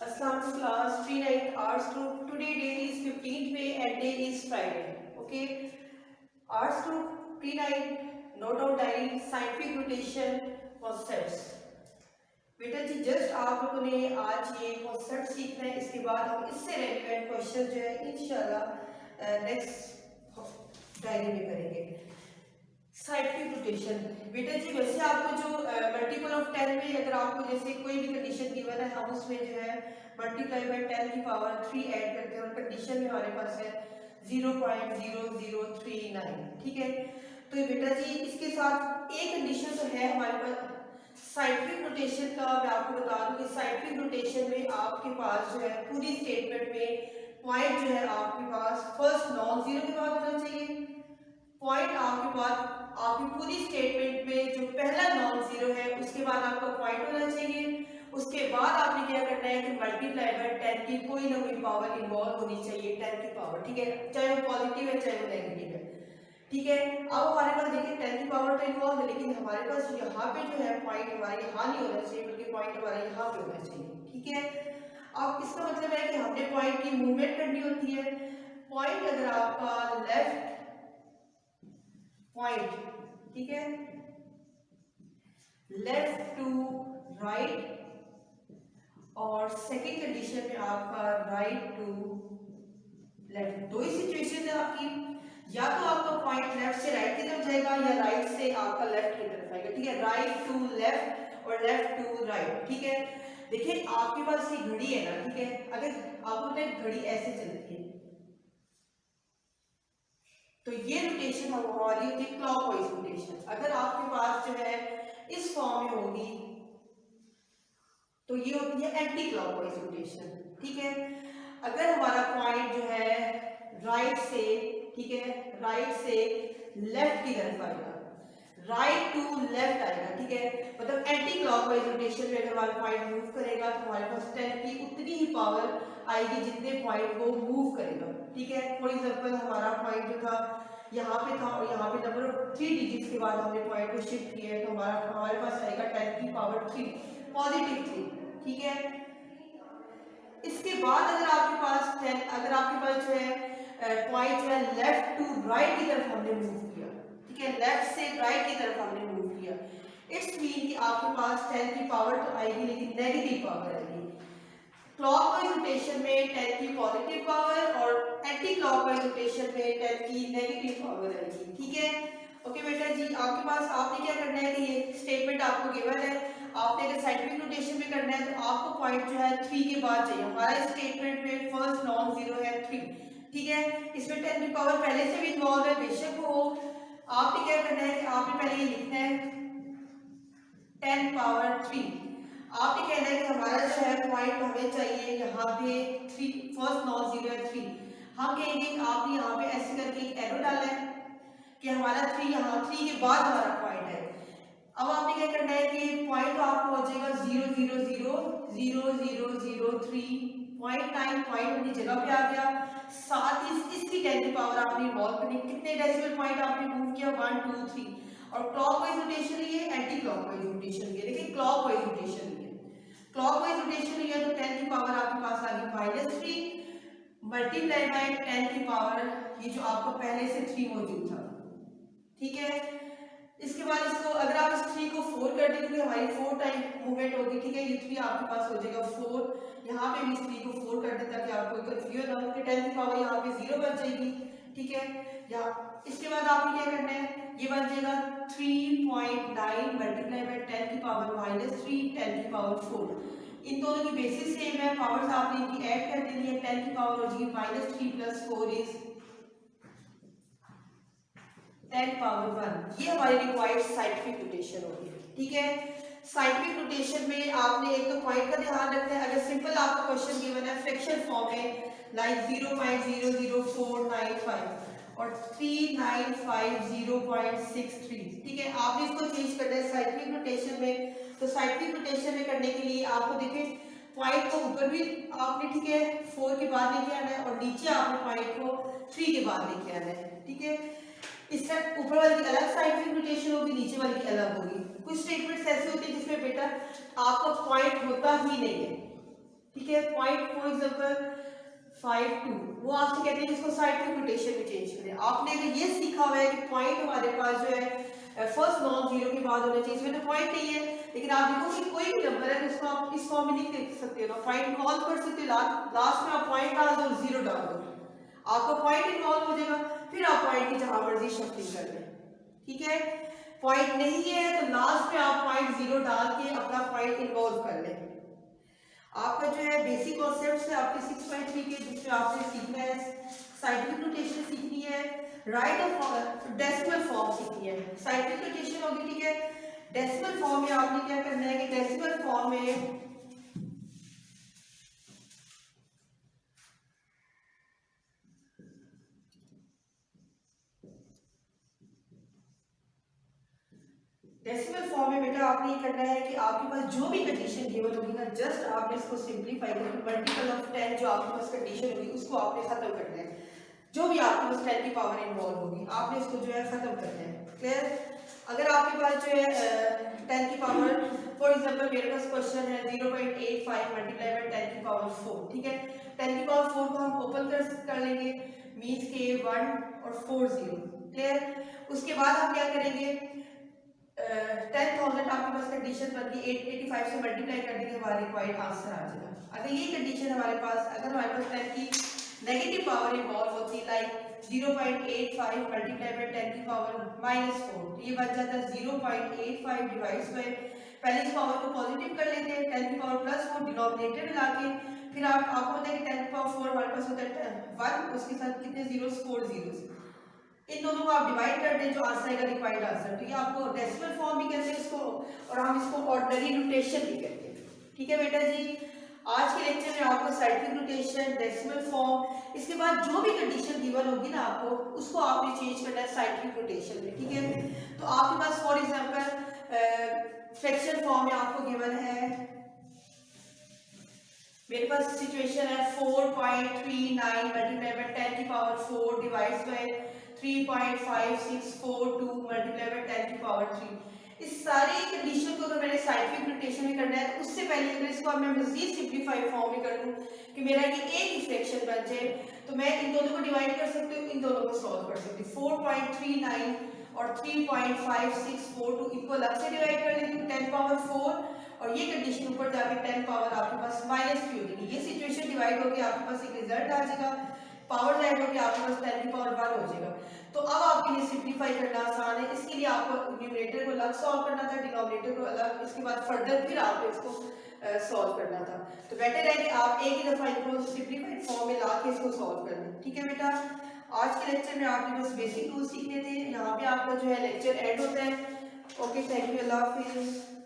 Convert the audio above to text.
Assalamu class 39 arts group. Today date is 15th May and day is Friday. Okay. Arts group P9 note down diary scientific notation concepts. बेटा जी just आप लोगों ने आज ये concept सीखना है। इसके बाद हम इससे रेलिवेंट क्वेश्चन जो है इंशाल्लाह नेक्स्ट डायरी में करेंगे। साइंटिफिक रोटेशन बेटा जी वैसे आपको जो मल्टीपल ऑफ 10 में अगर आपको जैसे कोई भी कंडीशन गिवन है हम उसमें जो है मल्टीप्लाई बाय 10 की पावर 3 ऐड करते हैं और कंडीशन में हमारे पास है 0.0039। ठीक है, तो ये बेटा जी इसके साथ एक कंडीशन तो है हमारे पास साइंटिफिक रोटेशन का। मैं आपको बता दूं कि साइंटिफिक रोटेशन में आपके पास जो है पूरी स्टेटमेंट में पॉइंट जो है आपके पास फर्स्ट नॉन जीरो के बाद होना चाहिए। पॉइंट आपके पास आपकी पूरी स्टेटमेंट में जो पहला नॉन जीरो है उसके बाद आपका पॉइंट होना चाहिए। उसके बाद आपने क्या करना है कि मल्टीप्लाई बाय 10 की कोई ना कोई पावर इन्वॉल्व होनी चाहिए, 10 की पावर। ठीक है, चाहे वो पॉजिटिव है चाहे वो नेगेटिव है। ठीक है, अब हमारे पास देखिए 10 की पावर तो इन्वॉल्व है, लेकिन हमारे पास यहाँ पे जो है पॉइंट हमारे यहाँ नहीं होना चाहिए बल्कि पॉइंट हमारे यहाँ पे होना चाहिए। ठीक है, अब इसका मतलब है कि हमने पॉइंट की मूवमेंट करनी होती है। पॉइंट अगर आपका लेफ्ट पॉइंट, ठीक है, लेफ्ट टू राइट और सेकेंड कंडीशन में आपका राइट टू लेफ्ट। दो ही सिचुएशन है आपकी, या तो आपका पॉइंट लेफ्ट से राइट की तरफ जाएगा या राइट से आपका लेफ्ट की तरफ आएगा। ठीक है, राइट टू लेफ्ट और लेफ्ट टू राइट। ठीक है, देखिए आपके पास ये घड़ी है ना, ठीक है, अगर आपको घड़ी ऐसे चलती है तो ये रोटेशन हमारी होती है क्लॉकवाइज रोटेशन। अगर आपके पास जो है इस फॉर्म में होगी तो ये होती है एंटी क्लॉकवाइज रोटेशन। ठीक है, अगर हमारा पॉइंट जो है राइट से, ठीक है, राइट से लेफ्ट की तरफ आएगा, राइट टू लेफ्ट आएगा, ठीक है, मतलब एंटी क्लॉकवाइज रोटेशन में अगर हमारा पॉइंट मूव करेगा तो हमारे पास 10 की उतनी ही पावर आएगी जितने पॉइंट को मूव करेगा। ठीक है, फॉर एग्जांपल हमारा पॉइंट जो था यहाँ पे था और यहाँ पे नंबर ऑफ 3 डिजिट्स के बाद हमने पॉइंट को शिफ्ट किया है तो हमारे पास आएगा 10 की पावर 3 पॉजिटिव 3। ठीक है, इसके बाद अगर आपके पास जो है पॉइंट जो है लेफ्ट टू राइट की तरफ हमने मूव किया, ठीक है, लेफ्ट से राइट की तरफ हमने मूव किया, इट्स मीन कि आपके पास 10 की पावर तो आएगी लेकिन नेगेटिव पावर आएगी। क्लॉकवाइज रोटेशन में 10 की पॉजिटिव पावर और एंटी क्लॉकवाइज रोटेशन में 10 की नेगेटिव पावर आएगी। ठीक है, ओके बेटा जी, आपके पास आपने क्या करना है कि ये स्टेटमेंट आपको गिवन है, आपने अगर साइंटिफिक नोटेशन में करना है तो आपको पॉइंट जो है 3 के बाद चाहिए। हमारा स्टेटमेंट में फर्स्ट नॉन जीरो है 3। ठीक है, इसमें 10 की पावर पहले से भी इन्वॉल्व है, बेशक हो। आपने क्या करना है कि आपने पहले ये लिखना है 10 पावर 3। आपने कहना है कि हमारा जो है पॉइंट हमें चाहिए यहाँ पे 3, फर्स्ट नॉन जीरो है 3। हम कहेंगे आपने यहाँ पे ऐसे करके एक एरो डाला है कि हमारा 3 यहाँ 3 के बाद हमारा पॉइंट है। अब आपने क्या करना है कि पॉइंट तो आपको हो जाएगा 0.9 पॉइंट अपनी जगह पे आ गया। साथ ही इसकी 10 की पावर आपने इन्वॉल्व करनी, कितने डेसिमल पॉइंट आपने मूव किया 1 2 3 और क्लॉकवाइज रोटेशन लिए एंटी क्लॉकवाइज रोटेशन लिए। देखिए क्लॉकवाइज रोटेशन लिए, क्लॉकवाइज रोटेशन लिया तो 10 की पावर आपके पास आ गई -3 मल्टीप्लाई बाय 10 की पावर ये जो आपको पहले से 3 मौजूद था। ठीक है, इसके बाद इसको अगर आप इस 3 को 4 कर देंगे तो हमारी 4 टाइम मूवमेंट होगी। ठीक है, ये 3 आपके पास हो जाएगा 4, यहाँ पे भी इस 3 को 4 कर दें ताकि आपको कंफ्यूजन ना हो कि 10 की पावर यहाँ पे 0 बन जाएगी। ठीक है, यहाँ इसके बाद आपने क्या करना है, ये बन जाएगा 3.9 मल्टीप्लाई बाय 10 की पावर -3 10 की पावर 4। इन दोनों की बेसिस सेम है, पावर्स आपने इनकी ऐड कर देनी है। 10 की पावर हो जाएगी -3 + 4 इज 10 पावर 1। ये हमारी रिक्वायर्ड साइंटिफिक नोटेशन होगी। ठीक है, साइंटिफिक नोटेशन में आपने एक तो पॉइंट का ध्यान रखना है। अगर सिंपल आपका क्वेश्चन गिवन है फ्रैक्शन फॉर्म में लाइक 0.00495 और 395 0.63, ठीक है, आपने इसको चेंज करना है साइंटिफिक नोटेशन में। तो साइंटिफिक नोटेशन में करने के लिए आपको देखिए पॉइंट को ऊपर भी आपने, ठीक है, 4 के बाद लेके आना है और नीचे आपने पॉइंट को 3 के बाद लेके आना है। ठीक है, इसका ऊपर वाली की अलग साइंटिफिक नोटेशन होगी, नीचे वाली की अलग होगी। कुछ स्टेटमेंट्स ऐसे होते हैं जिसमें बेटा आपका पॉइंट होता ही नहीं है, ठीक है। पॉइंट फॉर एग्जाम्पल 5 2 वो आपसे कहते हैं इसको साइंटिफिक नोटेशन में चेंज करें। आपने अगर ये सीखा हुआ है कि पॉइंट हमारे पास जो है फर्स्ट नॉन जीरो के बाद होना चाहिए, इसमें तो पॉइंट नहीं है, लेकिन आप देखो कि कोई भी नंबर है उसको आप इस फॉर्म में नहीं लिख सकते हो ना, पॉइंट इन्वॉल्व कर सकते हो, लास्ट में आप पॉइंट डाल दो, जीरो डाल दो, आपका पॉइंट इन्वॉल्व हो जाएगा, फिर आप पॉइंट की जहां मर्जी शिफ्टिंग कर लें। ठीक है, पॉइंट नहीं है तो लास्ट में आप पॉइंट जीरो डाल के अपना पॉइंट इन्वॉल्व कर लें। आपका जो है बेसिक कॉन्सेप्ट्स है आपके 6.3 के, जिसमें आपने सीखना है साइंटिफिक नोटेशन सीखनी है, राइट ऑफ डेसिमल फॉर्म सीखनी है। साइंटिफिक नोटेशन होगी, ठीक है। डेसिमल फॉर्म में आपने क्या करना है कि डेसिमल फॉर्म में डेसिमल फॉर्म में बेटा आपने ये करना है कि आपके पास जो भी कंडीशन गिवन होगी ना, जस्ट आपने इसको सिंपलीफाई करके मल्टीपल ऑफ 10 जो आपके पास कंडीशन होगी उसको आपने खत्म करना है। जो भी आपके पास 10 की पावर इन्वॉल्व होगी आपने इसको जो है खत्म करना है। क्लियर? अगर आपके पास जो है 10 की पावर, फॉर एग्जांपल मेरे पास क्वेश्चन है 0.85 मल्टीप्लाई बाय 10 की पावर 4, ठीक है। 10 की पावर 4 को हम ओपन कर लेंगे, मींस के 1 और 4 0। क्लियर? उसके बाद हम क्या करेंगे, 10,000 आपके पास कंडीशन बन गई, 885 से मल्टीप्लाई कर देंगे, हमारा रिक्वायर्ड आंसर आ जाएगा। अगर ये कंडीशन हमारे पास, अगर हमारे पास 10 की नेगेटिव पावर इन्वॉल्व होती, लाइक 0.85 मल्टीप्लाई बाय 10 की पावर -4, तो ये बच जाता है 0.85 डिवाइड्स बाय, पहले इस पावर को पॉजिटिव कर लेते हैं, 10 की पावर +4 डिनोमिनेटर में लाके, फिर आपको पता है कि 10 की पावर 4 हमारे पास होता है 1, उसके साथ कितने जीरोस, 4 जीरोस, इन दोनों को आप डिवाइड कर दें, जो आंसर आएगा रिक्वायर्ड आंसर। तो ये आपको डेसिमल फॉर्म भी कहते हैं इसको, और हम इसको ऑर्डिनरी नोटेशन भी कहते हैं। ठीक है बेटा जी, आज के लेक्चर में आपको साइंटिफिक नोटेशन, डेसिमल फॉर्म, इसके बाद जो भी कंडीशन गिवन होगी ना आपको, उसको आपने चेंज करना है साइंटिफिक नोटेशन में। ठीक है, तो आपके पास फॉर एग्जांपल फ्रैक्शन फॉर्म में आपको गिवन है, मेरे पास सिचुएशन है 4.39 मल्टीप्लाई बाय 10 की power 4 divides bye 3.5642 multiply by 10 की पावर 3। इस सारी कंडीशन को तो मैंने साइंटिफिक नोटेशन में करना है, तो उससे पहले अगर इसको मैं मजीद सिंपलीफाई फॉर्म में कर दूं कि मेरा ये एक ही फ्रैक्शन बन जाए, तो मैं इन दोनों को डिवाइड कर सकती हूँ, इन दोनों को सॉल्व कर सकती हूँ। 4.39 और 3.5642 इनको अलग से डिवाइड कर लेती हूँ 10 पावर 4, और ये कंडीशन ऊपर जाके 10 पावर आपके पास -3 हो जाएगी। ये सिचुएशन डिवाइड होकर आपके पास एक रिजल्ट आ जाएगा, पावर ऐड होकर आपके पास 10 की पावर 1 हो जाएगा। तो अब आपके लिए सिंपलीफाई करना आसान है, इसके लिए आपको न्यूमरेटर को अलग सॉल्व करना था, डिनोमिनेटर को अलग, इसके बाद फर्दर फिर आपको इसको सॉल्व करना था। तो बेटर है कि आप एक ही दफा इनको सिंपलीफाइड फॉर्म में ला के इसको सॉल्व कर लें। ठीक है बेटा, आज के लेक्चर में आपके बस बेसिक रूल सीखने थे, यहाँ पे आपका जो है लेक्चर एंड होता है। ओके, थैंक यू, अल्लाह हाफिज़।